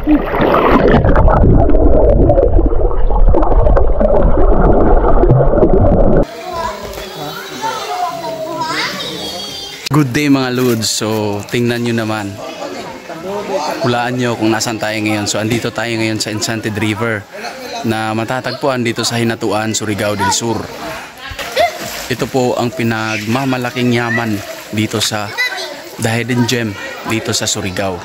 Good day mga Lods. So tingnan nyo naman, hulaan nyo kung nasan tayo ngayon. So andito tayo ngayon sa Enchanted River na matatagpuan dito sa Hinatuan, Surigao del Sur. Ito po ang pinagmamalaking yaman dito sa The Hidden Gem dito sa Surigao,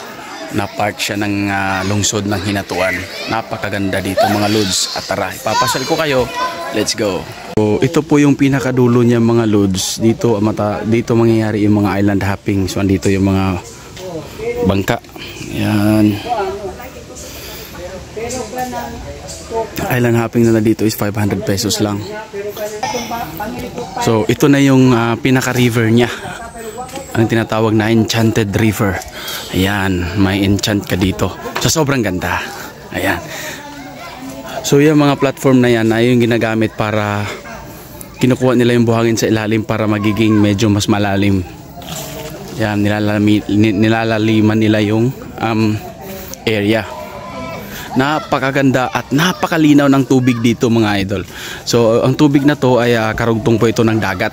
na part siya ng lungsod ng Hinatuan. Napakaganda dito mga Lods. At tara, ipapasal ko kayo. Let's go. So, ito po yung pinakadulo niya mga Lods. Dito mangyayari yung mga island hopping. So andito yung mga bangka. Yan. Island hopping na dito is 500 pesos lang. So ito na yung pinaka river niya, ang tinatawag na Enchanted River. Ayan, may enchant ka dito. So sobrang ganda. Ayan. So yung mga platform na yan ay yung ginagamit para kinukuha nila yung buhangin sa ilalim para magiging medyo mas malalim. Yan, nilalaliman nila yung area. Napakaganda at napakalinaw ng tubig dito mga idol. So ang tubig na to ay karugtong po ito ng dagat.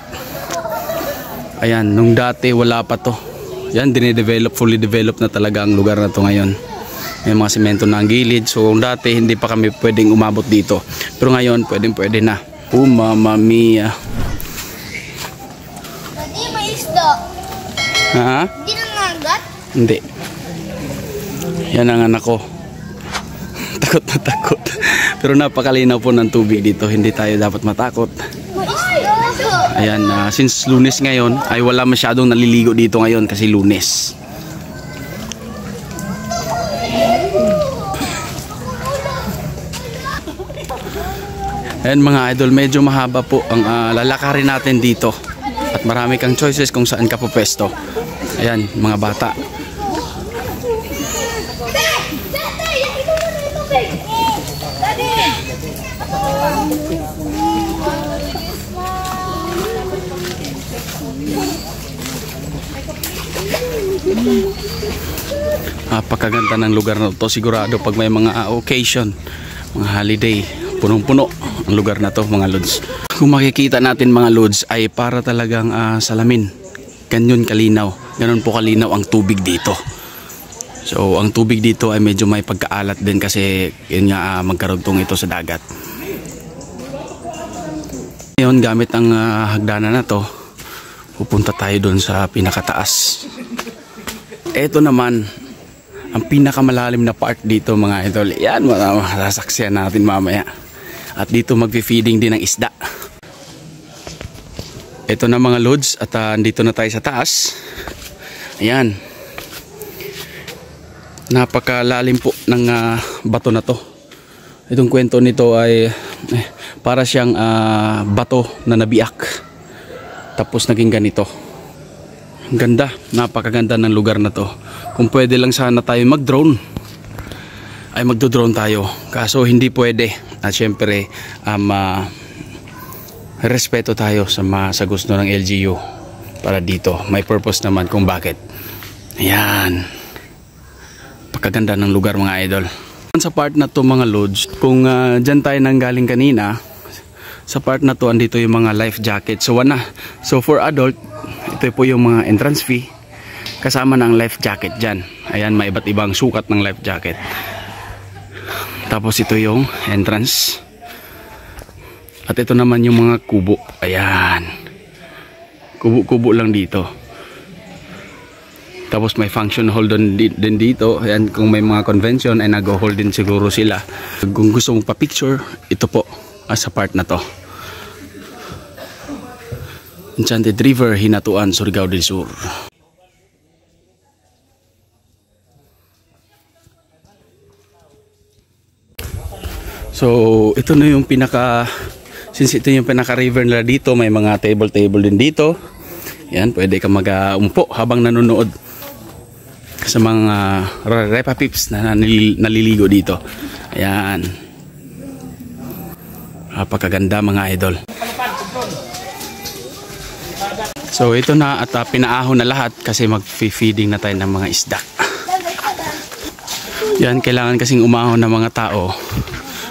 Ayan, nung dati wala pa to. Yan, dinidevelop, fully developed na talaga ang lugar na to ngayon. May mga semento na ang gilid. So dati hindi pa kami pwedeng umabot dito. Pero ngayon pwede na. Oh mama mia. Hindi may isda. Ha? Hindi nangagat? Hindi. Yan ang anak ko. Takot na takot. Pero napakalinaw po ng tubig dito. Hindi tayo dapat matakot. May isda. Ayan, since Lunes ngayon ay wala masyadong naliligo dito ngayon kasi Lunes. Ayan mga idol, medyo mahaba po ang lalakarin natin dito. At marami kang choices kung saan ka po pwesto. Ayan, mga bata. Napakaganda ng lugar na to. Sigurado pag may mga occasion, mga holiday, punong-puno ang lugar na to mga Lods. Kung makikita natin mga Lods ay para talagang salamin. Ganyan kalinaw. Ganon po kalinaw ang tubig dito. So ang tubig dito ay medyo may pagkaalat din kasi yun nga magkarugtong ito sa dagat. Ngayon gamit ang hagdanan na to, pupunta tayo doon sa pinakataas. Ito naman ang pinakamalalim na part dito mga idol. Yan, masasaksiyan natin mamaya. At dito magfi-feeding din ng isda. Ito na mga Lods at andito na tayo sa taas. Ayan. Napakalalim po ng bato na to. Itong kwento nito ay para siyang bato na nabiak. Tapos naging ganito. Ang ganda, napakaganda ng lugar na to. Kung pwede lang sana tayo mag-drone, ay magdo-drone tayo. Kaso hindi pwede. At syempre, respeto tayo sa gusto ng LGU para dito. May purpose naman kung bakit. Ayan. Pagkaganda ng lugar mga idol. Sa part na to mga Lods, kung dyan tayo nanggaling kanina, sa part na to andito yung mga life jacket. So for adult, ito po yung mga entrance fee kasama ng life jacket dyan. Ayan, may iba't ibang sukat ng life jacket. Tapos ito yung entrance. At ito naman yung mga kubo. Ayan, kubo-kubo lang dito. Tapos may function hall din dito. Ayan, kung may mga convention ay nag-hold din siguro sila. Kung gusto mong pa-picture, ito po sa part na to. Enchanted River, Hinatuan, Surigao del Sur. So ito na yung since ito yung pinaka river nila dito, may mga table din dito. Yan, pwede ka mag-umpo habang nanonood sa mga repa pips na naliligo dito. Ayan, napakaganda mga idol. So ito na at pinaahon na lahat kasi mag-feeding na tayo ng mga isda. Yan, kailangan kasing umahon ng mga tao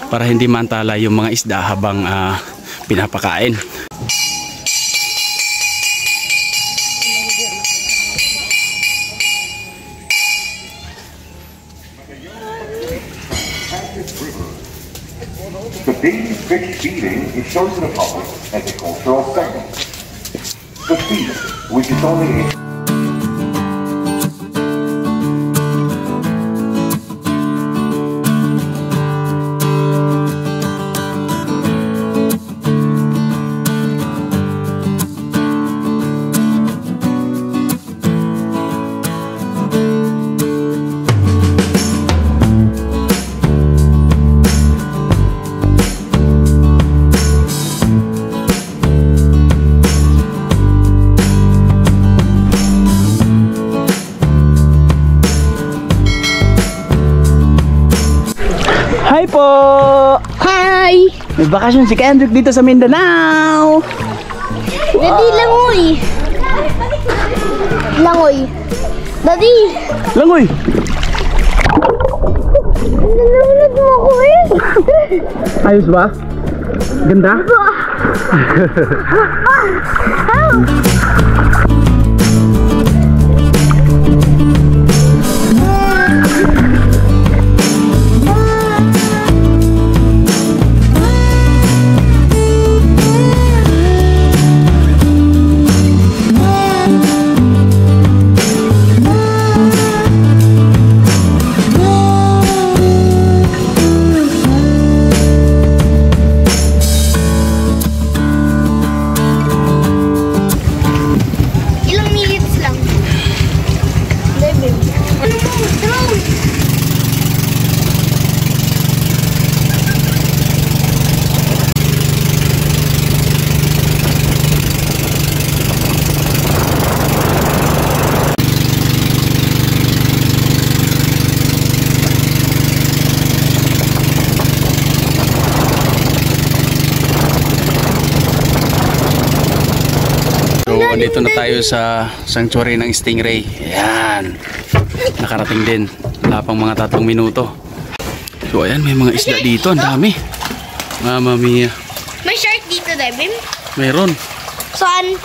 para hindi mantala yung mga isda habang pinapakain. The baby fish feeding is shown to the public as a cultural segment. The feast, which is only Hi po! Hi! May bakasyon si Kendrick dito sa Mindanao! Daddy, langoy! Langoy! Daddy! Langoy! Nalunod mo ako eh! Ayos ba? Ganda? Ilang minutes lang. Baby. Drone! So, andito na tayo sa sanctuary ng stingray. Ayan. Nakarating din. Wala pang mga 3 minuto. So, ayan. May mga isda dito. Ang dami. Mama mia. May shark dito, Devin. Meron. Saan?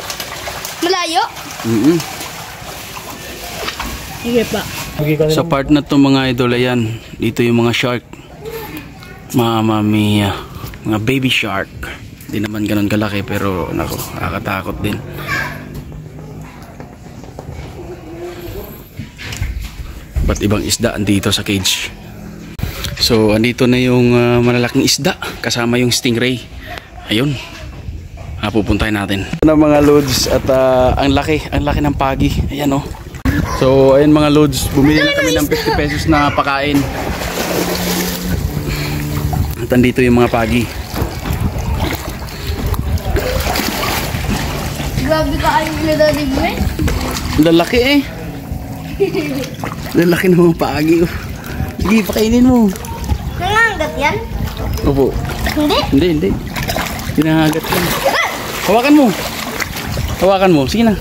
Malayo? Sige pa. Sa part na to mga idol, ayan. Dito yung mga shark. Mama mia. Mga baby shark. Hindi naman ganun kalaki pero nako, nakakatakot din. Ba't ibang isda andito sa cage? So, andito na yung malalaking isda kasama yung stingray. Ayun. Pupuntahin natin. Ito na mga loads at ang laki ng pagi. Ayan oh. So, ayun mga loads, bumili na kami ng 50 pesos na pakain. At andito yung mga pagi. Grabe ka ayun na Daddy Gwen. Lalaki eh. Lalaki ng mga pagi oh. Sige, pakainin mo. Nangangat yan? Opo. Hindi? Hindi. Hinahagat yan. Hawakan mo. Hawakan mo. Sige na.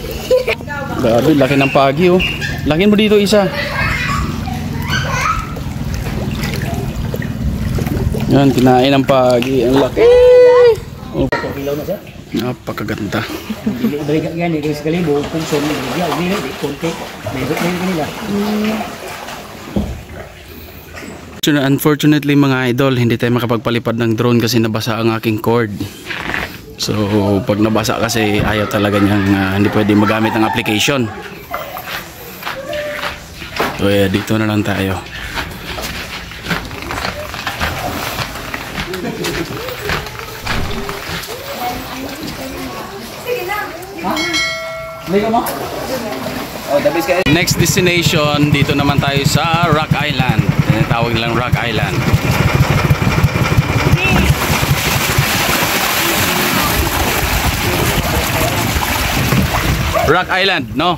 Grabe, laki ng pagi oh. Lakin mo dito isa. Yan, kinain ng pagi. Ang laki. Oh. Napakaganda. Unfortunately mga idol, hindi tayo makapagpalipad ng drone kasi nabasa ang aking cord. So pag nabasa kasi ayaw talaga niyang hindi pwede magamit ng application. So dito na lang tayo. Next destination, dito naman tayo sa Rock Island. Tinatawag nilang Rock Island. Rock Island, no?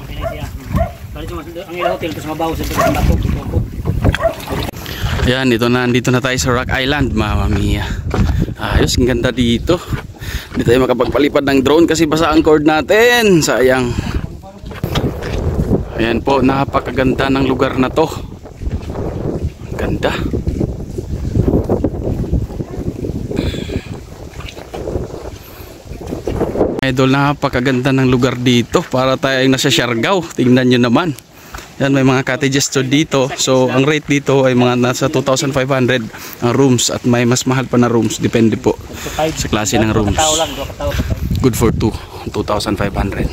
Ayan, dito na tayo sa Rock Island, Mama Mia. Ayos, ang ganda dito. Hindi tayo makapagpalipad ng drone kasi basa ang cord natin. Sayang. Ayan po, napakaganda ng lugar na to. Ganda. Idol, napakaganda ng lugar dito. Para tayo ay nasa Siargao. Tingnan nyo naman. Yan, may mga cottages to dito. So, ang rate dito ay mga nasa 2,500 ang rooms. At may mas mahal pa na rooms. Depende po sa klase ng rooms. Good for 2,500.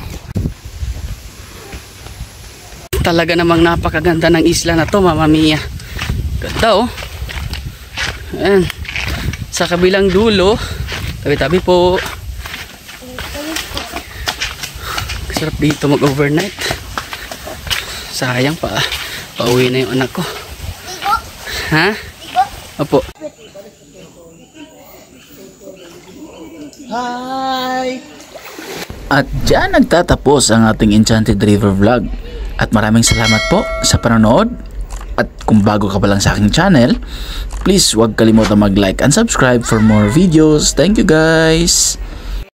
Talaga namang napakaganda ng isla na to, Mama Mia. Ganda, oh. Ayan. Sa kabilang dulo, tabi-tabi po. Sarap dito mag-overnight. Sayang pa. Pauwi na yung anak ko. Ha? Opo. Hi! At dyan nagtatapos ang ating Enchanted River vlog. At maraming salamat po sa panonood. At kung bago ka pa lang sa aking channel, please huwag kalimutan mag-like and subscribe for more videos. Thank you guys!